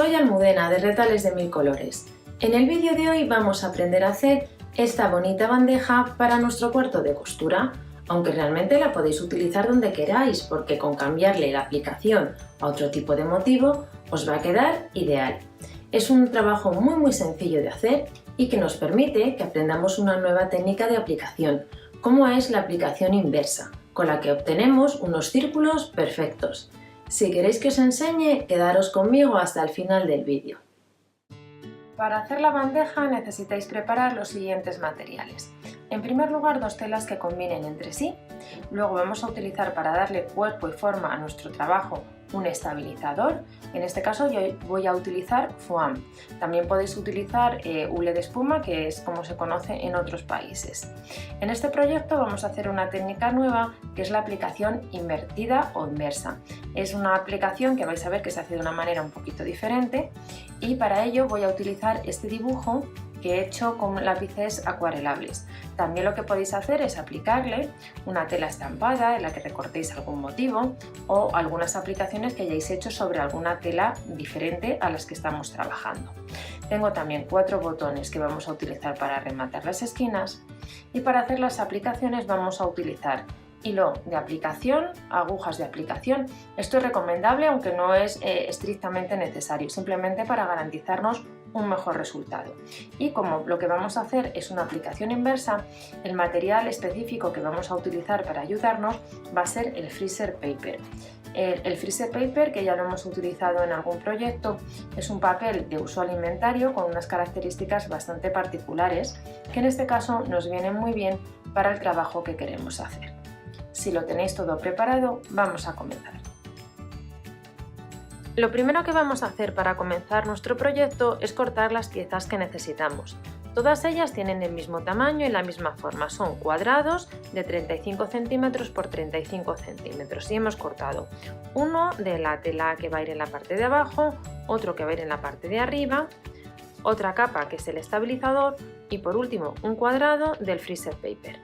Soy Almudena de Retales de Mil Colores. En el vídeo de hoy vamos a aprender a hacer esta bonita bandeja para nuestro cuarto de costura, aunque realmente la podéis utilizar donde queráis porque con cambiarle la aplicación a otro tipo de motivo os va a quedar ideal. Es un trabajo muy sencillo de hacer y que nos permite que aprendamos una nueva técnica de aplicación, como es la aplicación inversa, con la que obtenemos unos círculos perfectos. Si queréis que os enseñe, quedaros conmigo hasta el final del vídeo. Para hacer la bandeja necesitáis preparar los siguientes materiales. En primer lugar, dos telas que combinen entre sí. Luego vamos a utilizar para darle cuerpo y forma a nuestro trabajo un estabilizador. En este caso yo voy a utilizar foam. También podéis utilizar hule de espuma, que es como se conoce en otros países. En este proyecto vamos a hacer una técnica nueva que es la aplicación invertida o inversa. Es una aplicación que vais a ver que se hace de una manera un poquito diferente y para ello voy a utilizar este dibujo que he hecho con lápices acuarelables. También lo que podéis hacer es aplicarle una tela estampada en la que recortéis algún motivo o algunas aplicaciones que hayáis hecho sobre alguna tela diferente a las que estamos trabajando. Tengo también 4 botones que vamos a utilizar para rematar las esquinas y para hacer las aplicaciones vamos a utilizar hilo de aplicación, agujas de aplicación. Esto es recomendable aunque no es estrictamente necesario, simplemente para garantizarnos un mejor resultado. Y como lo que vamos a hacer es una aplicación inversa, el material específico que vamos a utilizar para ayudarnos va a ser el freezer paper. El freezer paper, que ya lo hemos utilizado en algún proyecto, es un papel de uso alimentario con unas características bastante particulares que en este caso nos vienen muy bien para el trabajo que queremos hacer. Si lo tenéis todo preparado, vamos a comenzar. Lo primero que vamos a hacer para comenzar nuestro proyecto es cortar las piezas que necesitamos. Todas ellas tienen el mismo tamaño y la misma forma, son cuadrados de 35 centímetros por 35 centímetros y hemos cortado uno de la tela que va a ir en la parte de abajo, otro que va a ir en la parte de arriba, otra capa que es el estabilizador y por último un cuadrado del freezer paper.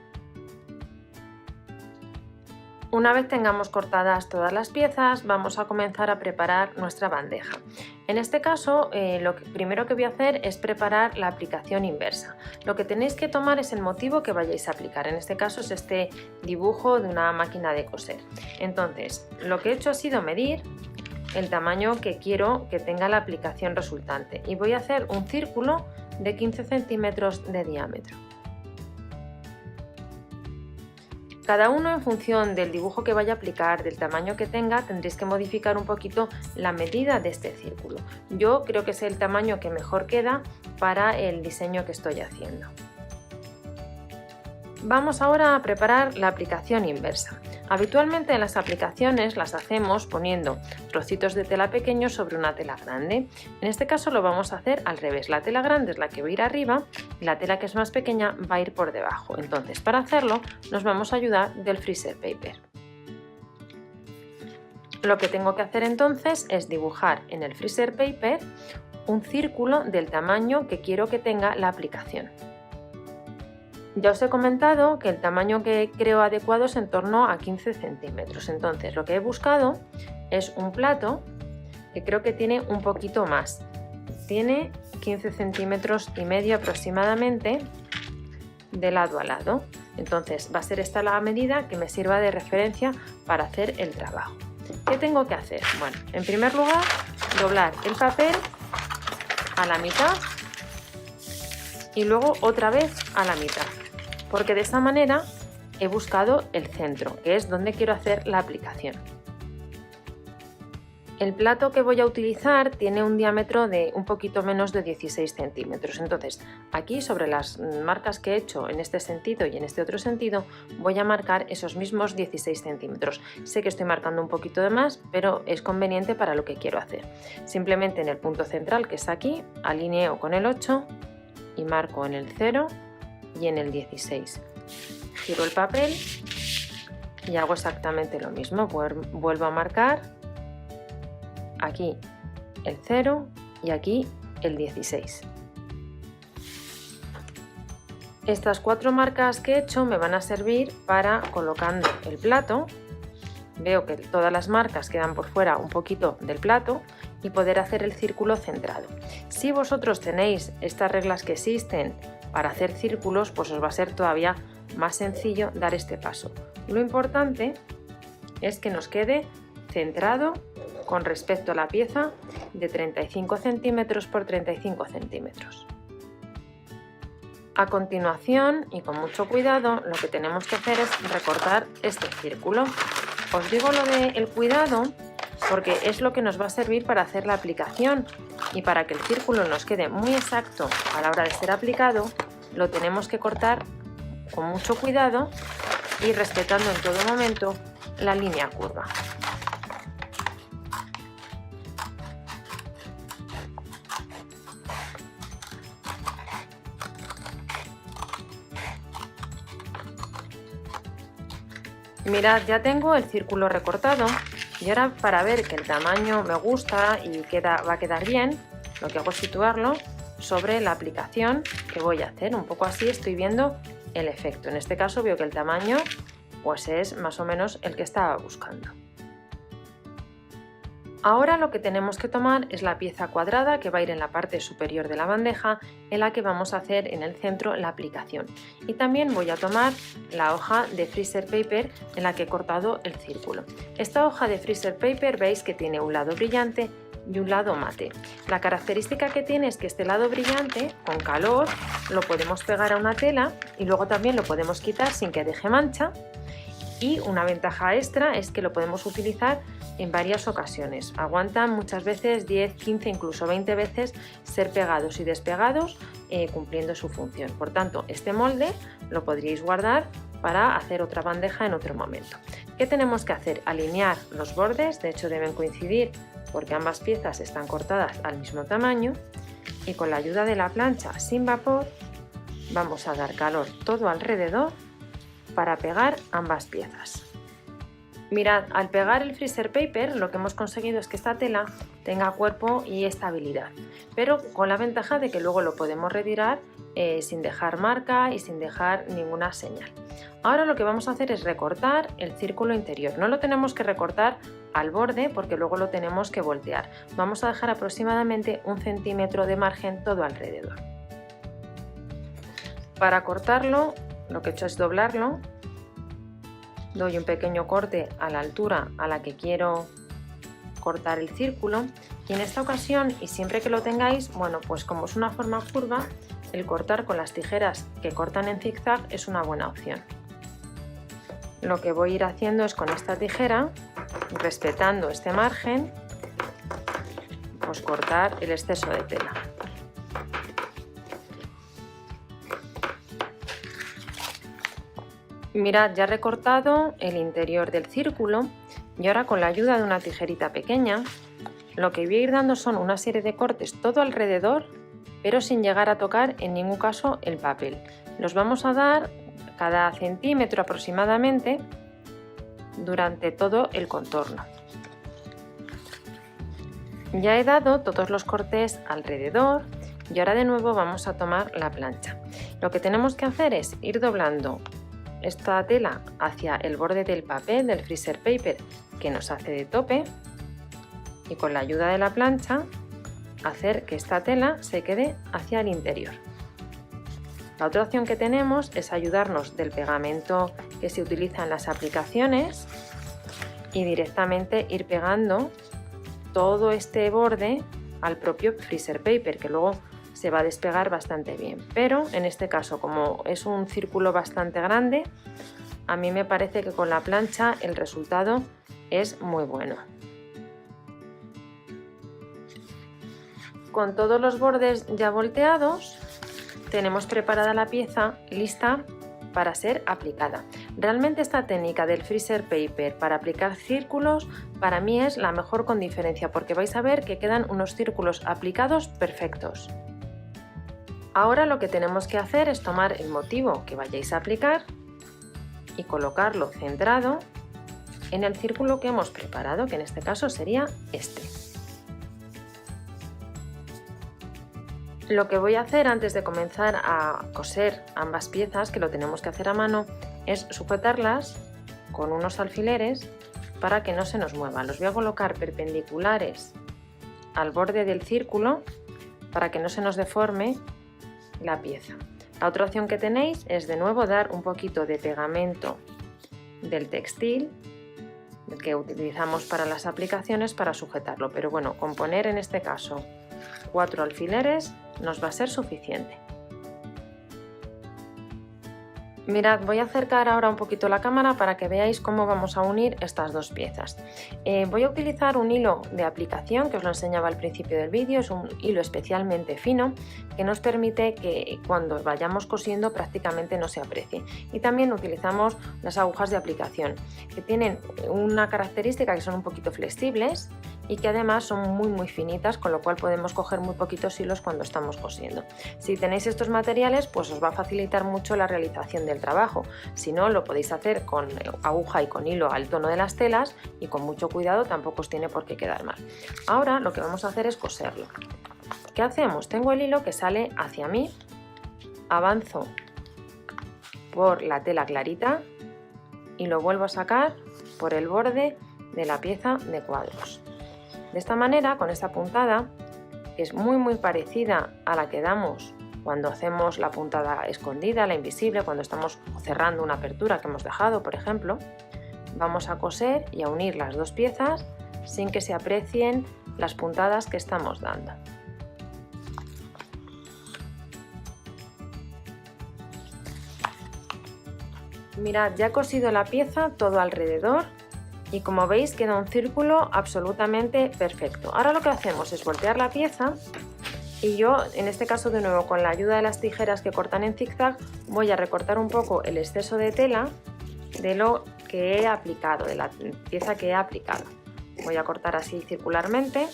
Una vez tengamos cortadas todas las piezas, vamos a comenzar a preparar nuestra bandeja. En este caso, lo primero que voy a hacer es preparar la aplicación inversa. Lo que tenéis que tomar es el motivo que vayáis a aplicar. En este caso es este dibujo de una máquina de coser. Entonces, lo que he hecho ha sido medir el tamaño que quiero que tenga la aplicación resultante y voy a hacer un círculo de 15 centímetros de diámetro. Cada uno, en función del dibujo que vaya a aplicar, del tamaño que tenga, tendréis que modificar un poquito la medida de este círculo. Yo creo que es el tamaño que mejor queda para el diseño que estoy haciendo. Vamos ahora a preparar la aplicación inversa. Habitualmente las aplicaciones las hacemos poniendo trocitos de tela pequeños sobre una tela grande. En este caso lo vamos a hacer al revés. La tela grande es la que va a ir arriba y la tela que es más pequeña va a ir por debajo. Entonces, para hacerlo nos vamos a ayudar del freezer paper. Lo que tengo que hacer entonces es dibujar en el freezer paper un círculo del tamaño que quiero que tenga la aplicación. Ya os he comentado que el tamaño que creo adecuado es en torno a 15 centímetros. Entonces lo que he buscado es un plato que creo que tiene un poquito más. Tiene 15 centímetros y medio aproximadamente de lado a lado. Entonces va a ser esta la medida que me sirva de referencia para hacer el trabajo. ¿Qué tengo que hacer? Bueno, en primer lugar, doblar el papel a la mitad y luego otra vez a la mitad, porque de esta manera he buscado el centro, que es donde quiero hacer la aplicación. El plato que voy a utilizar tiene un diámetro de un poquito menos de 16 centímetros, entonces aquí sobre las marcas que he hecho en este sentido y en este otro sentido voy a marcar esos mismos 16 centímetros. Sé que estoy marcando un poquito de más, pero es conveniente para lo que quiero hacer. Simplemente en el punto central, que es aquí, alineo con el 8 y marco en el 0 y en el 16. Giro el papel y hago exactamente lo mismo. Vuelvo a marcar aquí el 0 y aquí el 16. Estas 4 marcas que he hecho me van a servir para, colocando el plato, veo que todas las marcas quedan por fuera un poquito del plato y poder hacer el círculo centrado. Si vosotros tenéis estas reglas que existen para hacer círculos, pues os va a ser todavía más sencillo dar este paso. Lo importante es que nos quede centrado con respecto a la pieza de 35 centímetros por 35 centímetros. A continuación, y con mucho cuidado, lo que tenemos que hacer es recortar este círculo. Os digo lo del cuidado porque es lo que nos va a servir para hacer la aplicación, y para que el círculo nos quede muy exacto a la hora de ser aplicado, lo tenemos que cortar con mucho cuidado y respetando en todo momento la línea curva. Mirad, ya tengo el círculo recortado, y ahora, para ver que el tamaño me gusta y va a quedar bien, lo que hago es situarlo sobre la aplicación que voy a hacer. Un poco así estoy viendo el efecto. En este caso veo que el tamaño pues es más o menos el que estaba buscando. Ahora lo que tenemos que tomar es la pieza cuadrada que va a ir en la parte superior de la bandeja, en la que vamos a hacer en el centro la aplicación. Y también voy a tomar la hoja de freezer paper en la que he cortado el círculo. Esta hoja de freezer paper veis que tiene un lado brillante y un lado mate. La característica que tiene es que este lado brillante, con calor, lo podemos pegar a una tela y luego también lo podemos quitar sin que deje mancha. Y una ventaja extra es que lo podemos utilizar en varias ocasiones. Aguantan muchas veces 10, 15, incluso 20 veces ser pegados y despegados, cumpliendo su función. Por tanto, este molde lo podríais guardar para hacer otra bandeja en otro momento. ¿Qué tenemos que hacer? Alinear los bordes, de hecho deben coincidir porque ambas piezas están cortadas al mismo tamaño, y con la ayuda de la plancha sin vapor vamos a dar calor todo alrededor para pegar ambas piezas. Mirad, al pegar el freezer paper lo que hemos conseguido es que esta tela tenga cuerpo y estabilidad, pero con la ventaja de que luego lo podemos retirar sin dejar marca y sin dejar ninguna señal. Ahora lo que vamos a hacer es recortar el círculo interior. No lo tenemos que recortar al borde porque luego lo tenemos que voltear. Vamos a dejar aproximadamente 1 centímetro de margen todo alrededor. Para cortarlo, lo que he hecho es doblarlo. Doy un pequeño corte a la altura a la que quiero cortar el círculo, y en esta ocasión, y siempre que lo tengáis, bueno, pues como es una forma curva, el cortar con las tijeras que cortan en zigzag es una buena opción. Lo que voy a ir haciendo es con esta tijera, respetando este margen, pues cortar el exceso de tela. Mirad, ya he recortado el interior del círculo, y ahora con la ayuda de una tijerita pequeña lo que voy a ir dando son una serie de cortes todo alrededor, pero sin llegar a tocar en ningún caso el papel. Los vamos a dar cada centímetro aproximadamente durante todo el contorno. Ya he dado todos los cortes alrededor, y ahora de nuevo vamos a tomar la plancha. Lo que tenemos que hacer es ir doblando esta tela hacia el borde del papel, del freezer paper, que nos hace de tope, y con la ayuda de la plancha hacer que esta tela se quede hacia el interior. La otra opción que tenemos es ayudarnos del pegamento que se utiliza en las aplicaciones y directamente ir pegando todo este borde al propio freezer paper, que luego se va a despegar bastante bien, pero en este caso, como es un círculo bastante grande, a mí me parece que con la plancha el resultado es muy bueno. Con todos los bordes ya volteados, tenemos preparada la pieza lista para ser aplicada. Realmente esta técnica del freezer paper para aplicar círculos para mí es la mejor con diferencia, porque vais a ver que quedan unos círculos aplicados perfectos. Ahora lo que tenemos que hacer es tomar el motivo que vayáis a aplicar y colocarlo centrado en el círculo que hemos preparado, que en este caso sería este. Lo que voy a hacer antes de comenzar a coser ambas piezas, que lo tenemos que hacer a mano, es sujetarlas con unos alfileres para que no se nos muevan. Los voy a colocar perpendiculares al borde del círculo para que no se nos deforme la pieza. La otra opción que tenéis es de nuevo dar un poquito de pegamento del textil, el que utilizamos para las aplicaciones, para sujetarlo, pero bueno, con poner en este caso 4 alfileres nos va a ser suficiente. Mirad, voy a acercar ahora un poquito la cámara para que veáis cómo vamos a unir estas dos piezas. Voy a utilizar un hilo de aplicación que os lo enseñaba al principio del vídeo, es un hilo especialmente fino que nos permite que cuando vayamos cosiendo prácticamente no se aprecie. Y también utilizamos las agujas de aplicación que tienen una característica que son un poquito flexibles y que además son muy finitas, con lo cual podemos coger muy poquitos hilos cuando estamos cosiendo. Si tenéis estos materiales, pues os va a facilitar mucho la realización del trabajo. Si no, lo podéis hacer con aguja y con hilo al tono de las telas y con mucho cuidado, tampoco os tiene por qué quedar mal. Ahora lo que vamos a hacer es coserlo. ¿Qué hacemos? Tengo el hilo que sale hacia mí, avanzo por la tela clarita y lo vuelvo a sacar por el borde de la pieza de cuadros. De esta manera, con esta puntada, que es muy parecida a la que damos cuando hacemos la puntada escondida, la invisible, cuando estamos cerrando una apertura que hemos dejado, por ejemplo, vamos a coser y a unir las dos piezas sin que se aprecien las puntadas que estamos dando. Mirad, ya he cosido la pieza todo alrededor y como veis queda un círculo absolutamente perfecto. Ahora lo que hacemos es voltear la pieza y yo, en este caso de nuevo con la ayuda de las tijeras que cortan en zigzag, voy a recortar un poco el exceso de tela de lo que he aplicado, de la pieza que he aplicado. Voy a cortar así circularmente,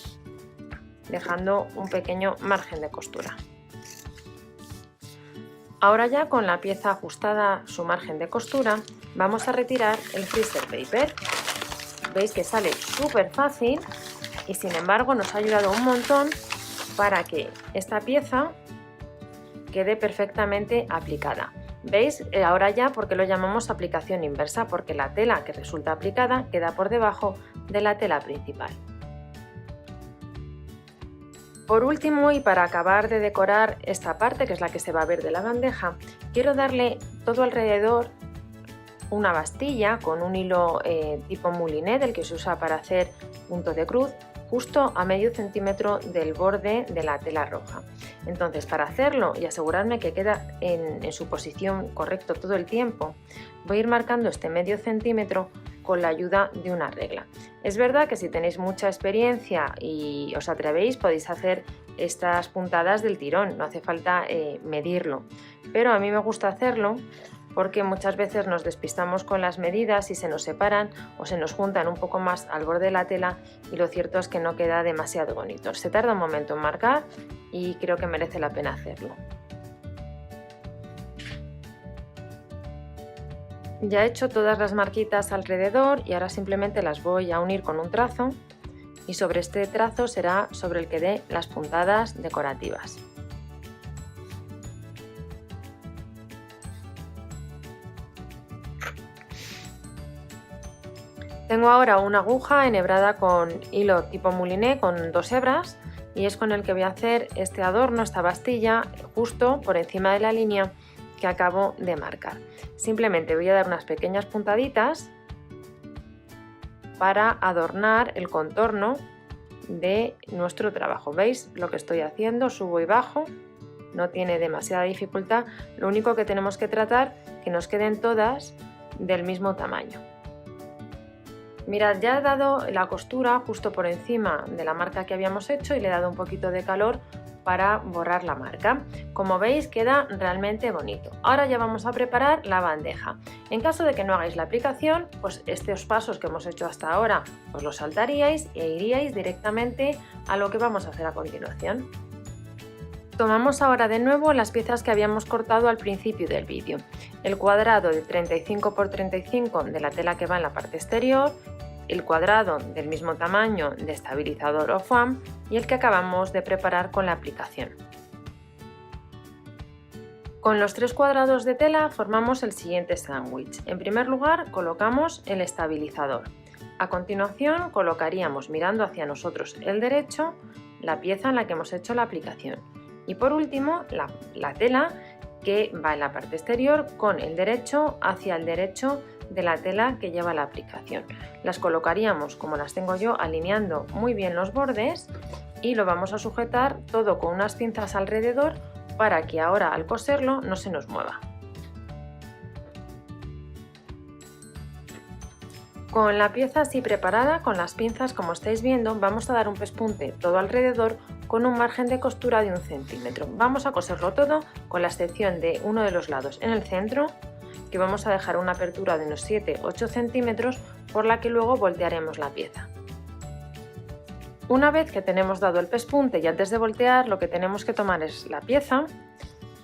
dejando un pequeño margen de costura. Ahora ya con la pieza ajustada su margen de costura, vamos a retirar el freezer paper. Veis que sale súper fácil y sin embargo nos ha ayudado un montón para que esta pieza quede perfectamente aplicada. ¿Veis? Ahora ya, porque lo llamamos aplicación inversa, porque la tela que resulta aplicada queda por debajo de la tela principal. Por último, y para acabar de decorar esta parte, que es la que se va a ver de la bandeja, quiero darle todo alrededor una bastilla con un hilo tipo moulinet, del que se usa para hacer punto de cruz, justo a medio centímetro del borde de la tela roja. Entonces, para hacerlo y asegurarme que queda en su posición correcta todo el tiempo, voy a ir marcando este medio centímetro con la ayuda de una regla. Es verdad que si tenéis mucha experiencia y os atrevéis, podéis hacer estas puntadas del tirón, no hace falta medirlo, pero a mí me gusta hacerlo porque muchas veces nos despistamos con las medidas y se nos separan o se nos juntan un poco más al borde de la tela y lo cierto es que no queda demasiado bonito. Se tarda un momento en marcar y creo que merece la pena hacerlo. Ya he hecho todas las marquitas alrededor y ahora simplemente las voy a unir con un trazo y sobre este trazo será sobre el que dé las puntadas decorativas. Tengo ahora una aguja enhebrada con hilo tipo moulinet con 2 hebras y es con el que voy a hacer este adorno, esta bastilla, justo por encima de la línea que acabo de marcar. Simplemente voy a dar unas pequeñas puntaditas para adornar el contorno de nuestro trabajo. ¿Veis lo que estoy haciendo? Subo y bajo, no tiene demasiada dificultad, lo único que tenemos que tratar que nos queden todas del mismo tamaño. Mirad, ya he dado la costura justo por encima de la marca que habíamos hecho y le he dado un poquito de calor para borrar la marca. Como veis queda realmente bonito. Ahora ya vamos a preparar la bandeja. En caso de que no hagáis la aplicación, pues estos pasos que hemos hecho hasta ahora os los saltaríais e iríais directamente a lo que vamos a hacer a continuación. Tomamos ahora de nuevo las piezas que habíamos cortado al principio del vídeo. El cuadrado de 35 x 35 de la tela que va en la parte exterior, el cuadrado del mismo tamaño de estabilizador o foam y el que acabamos de preparar con la aplicación. Con los 3 cuadrados de tela formamos el siguiente sándwich. En primer lugar colocamos el estabilizador. A continuación colocaríamos mirando hacia nosotros el derecho la pieza en la que hemos hecho la aplicación. Y por último, la tela que va en la parte exterior con el derecho hacia el derecho de la tela que lleva la aplicación. Las colocaríamos como las tengo yo, alineando muy bien los bordes, y lo vamos a sujetar todo con unas pinzas alrededor para que ahora al coserlo no se nos mueva. Con la pieza así preparada, con las pinzas como estáis viendo, vamos a dar un pespunte todo alrededor con un margen de costura de 1 centímetro. Vamos a coserlo todo con la excepción de uno de los lados en el centro, que vamos a dejar una apertura de unos 7-8 centímetros por la que luego voltearemos la pieza. Una vez que tenemos dado el pespunte y antes de voltear, lo que tenemos que tomar es la pieza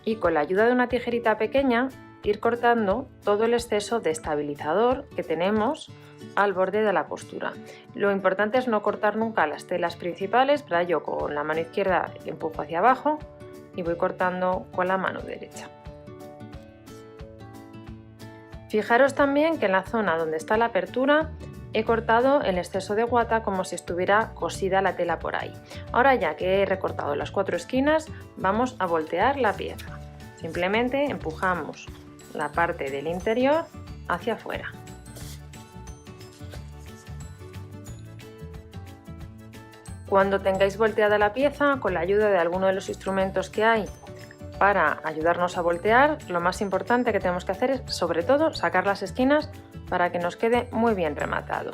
y con la ayuda de una tijerita pequeña ir cortando todo el exceso de estabilizador que tenemos al borde de la costura. Lo importante es no cortar nunca las telas principales, para ello con la mano izquierda empujo hacia abajo y voy cortando con la mano derecha. Fijaros también que en la zona donde está la apertura he cortado el exceso de guata como si estuviera cosida la tela por ahí. Ahora ya que he recortado las 4 esquinas, vamos a voltear la pieza. Simplemente empujamos la parte del interior hacia afuera. Cuando tengáis volteada la pieza, con la ayuda de alguno de los instrumentos que hay para ayudarnos a voltear, lo más importante que tenemos que hacer es, sobre todo, sacar las esquinas para que nos quede muy bien rematado.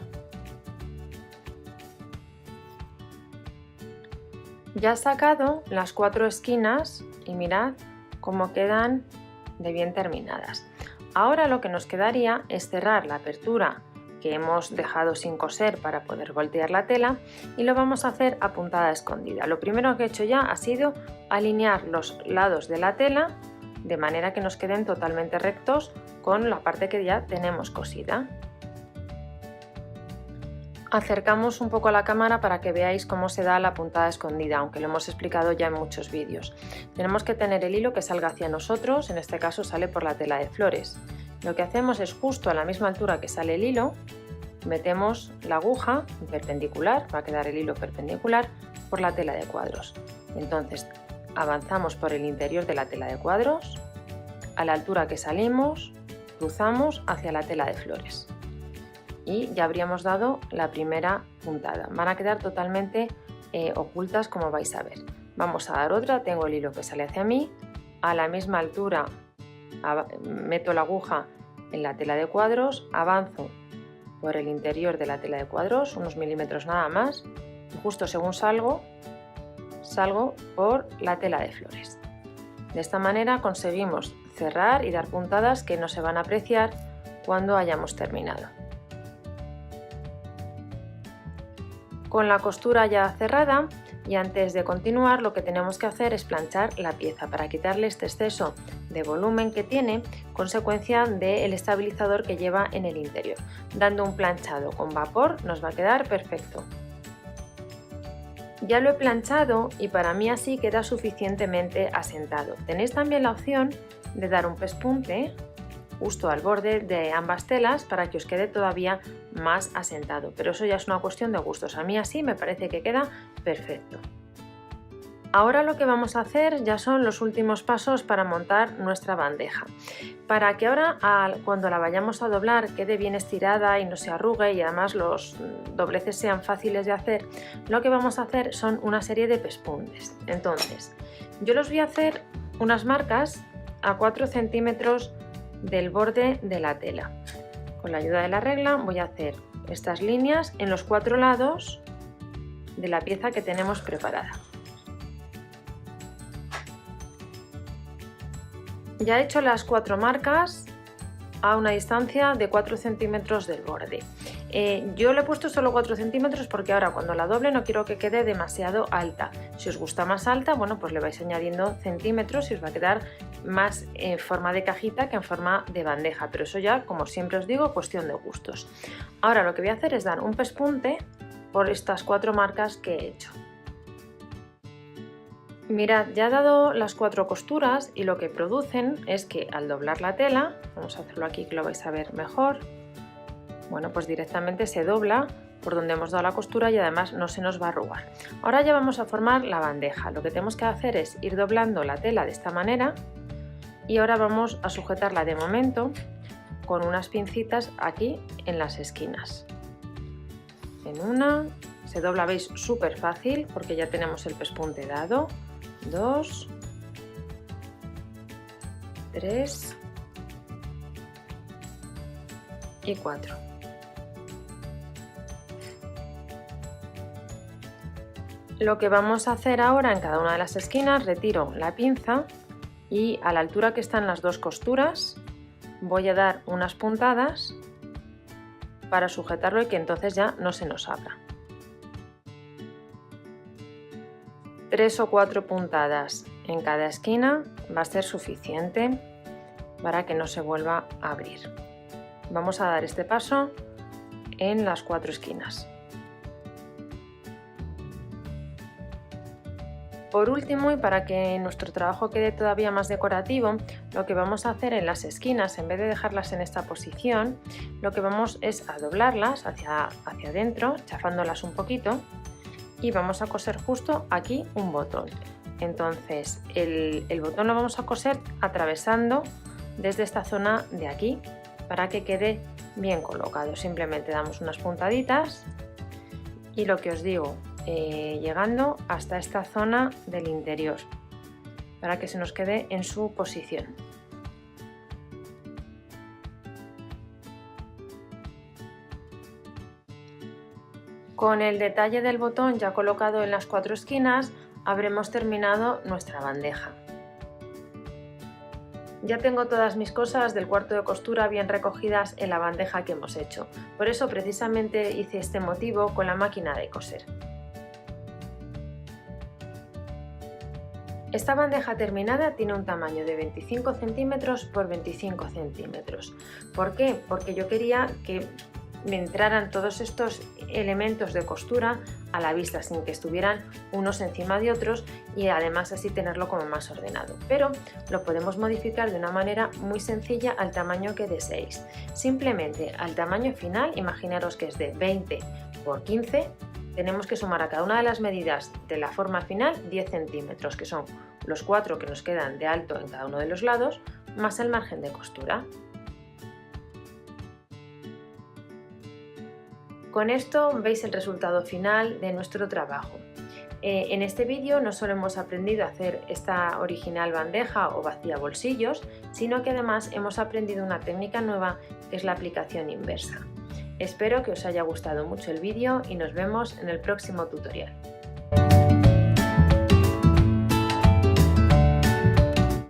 Ya he sacado las 4 esquinas y mirad cómo quedan de bien terminadas. Ahora lo que nos quedaría es cerrar la apertura que hemos dejado sin coser para poder voltear la tela, y lo vamos a hacer a puntada escondida. Lo primero que he hecho ya ha sido alinear los lados de la tela de manera que nos queden totalmente rectos con la parte que ya tenemos cosida. Acercamos un poco a la cámara para que veáis cómo se da la puntada escondida, aunque lo hemos explicado ya en muchos vídeos. Tenemos que tener el hilo que salga hacia nosotros, en este caso sale por la tela de flores. Lo que hacemos es, justo a la misma altura que sale el hilo, metemos la aguja perpendicular, va a quedar el hilo perpendicular por la tela de cuadros. Entonces avanzamos por el interior de la tela de cuadros, a la altura que salimos, cruzamos hacia la tela de flores. Y ya habríamos dado la primera puntada. Van a quedar totalmente ocultas, como vais a ver. Vamos a dar otra, tengo el hilo que sale hacia mí, a la misma altura meto la aguja en la tela de cuadros, avanzo por el interior de la tela de cuadros, unos milímetros nada más, y justo según salgo por la tela de flores. De esta manera conseguimos cerrar y dar puntadas que no se van a apreciar cuando hayamos terminado. Con la costura ya cerrada y antes de continuar, lo que tenemos que hacer es planchar la pieza para quitarle este exceso de volumen que tiene, consecuencia del estabilizador que lleva en el interior. Dando un planchado con vapor nos va a quedar perfecto. Ya lo he planchado y para mí así queda suficientemente asentado. Tenéis también la opción de dar un pespunte justo al borde de ambas telas para que os quede todavía más asentado, pero eso ya es una cuestión de gustos. A mí así me parece que queda perfecto. Ahora lo que vamos a hacer ya son los últimos pasos para montar nuestra bandeja. Para que ahora cuando la vayamos a doblar quede bien estirada y no se arrugue y además los dobleces sean fáciles de hacer, lo que vamos a hacer son una serie de pespuntes. Entonces, yo los voy a hacer unas marcas a 4 centímetros del borde de la tela. Con la ayuda de la regla voy a hacer estas líneas en los 4 lados de la pieza que tenemos preparada. Ya he hecho las 4 marcas a una distancia de 4 centímetros del borde. Yo le he puesto solo 4 centímetros porque ahora cuando la doble no quiero que quede demasiado alta. Si os gusta más alta, bueno, pues le vais añadiendo centímetros y os va a quedar más en forma de cajita que en forma de bandeja, pero eso ya, como siempre os digo, cuestión de gustos. Ahora lo que voy a hacer es dar un pespunte por estas 4 marcas que he hecho. Mirad, ya he dado las 4 costuras y lo que producen es que al doblar la tela, vamos a hacerlo aquí que lo vais a ver mejor, bueno, pues directamente se dobla por donde hemos dado la costura y además no se nos va a arrugar. Ahora ya vamos a formar la bandeja. Lo que tenemos que hacer es ir doblando la tela de esta manera y ahora vamos a sujetarla de momento con unas pincitas aquí en las esquinas. En una, se dobla, veis, súper fácil porque ya tenemos el pespunte dado. 2, 3 y 4. Lo que vamos a hacer ahora en cada una de las esquinas, retiro la pinza y a la altura que están las dos costuras voy a dar unas puntadas para sujetarlo y que entonces ya no se nos abra. 3 o 4 puntadas en cada esquina va a ser suficiente para que no se vuelva a abrir. Vamos a dar este paso en las 4 esquinas. Por último, y para que nuestro trabajo quede todavía más decorativo, lo que vamos a hacer en las esquinas, en vez de dejarlas en esta posición, lo que vamos es a doblarlas hacia adentro, chafándolas un poquito, y vamos a coser justo aquí un botón. Entonces el botón lo vamos a coser atravesando desde esta zona de aquí para que quede bien colocado. Simplemente damos unas puntaditas y lo que os digo, llegando hasta esta zona del interior para que se nos quede en su posición. Con el detalle del botón ya colocado en las 4 esquinas habremos terminado nuestra bandeja. Ya tengo todas mis cosas del cuarto de costura bien recogidas en la bandeja que hemos hecho. Por eso precisamente hice este motivo con la máquina de coser. Esta bandeja terminada tiene un tamaño de 25 centímetros por 25 centímetros. ¿Por qué? Porque yo quería que me entraran todos estos elementos de costura a la vista sin que estuvieran unos encima de otros y además así tenerlo como más ordenado. Pero lo podemos modificar de una manera muy sencilla al tamaño que deseéis. Simplemente al tamaño final, imaginaros que es de 20 por 15, tenemos que sumar a cada una de las medidas de la forma final 10 centímetros, que son los 4 que nos quedan de alto en cada uno de los lados, más el margen de costura. Con esto veis el resultado final de nuestro trabajo. En este vídeo no solo hemos aprendido a hacer esta original bandeja o vacía bolsillos, sino que además hemos aprendido una técnica nueva que es la aplicación inversa. Espero que os haya gustado mucho el vídeo y nos vemos en el próximo tutorial.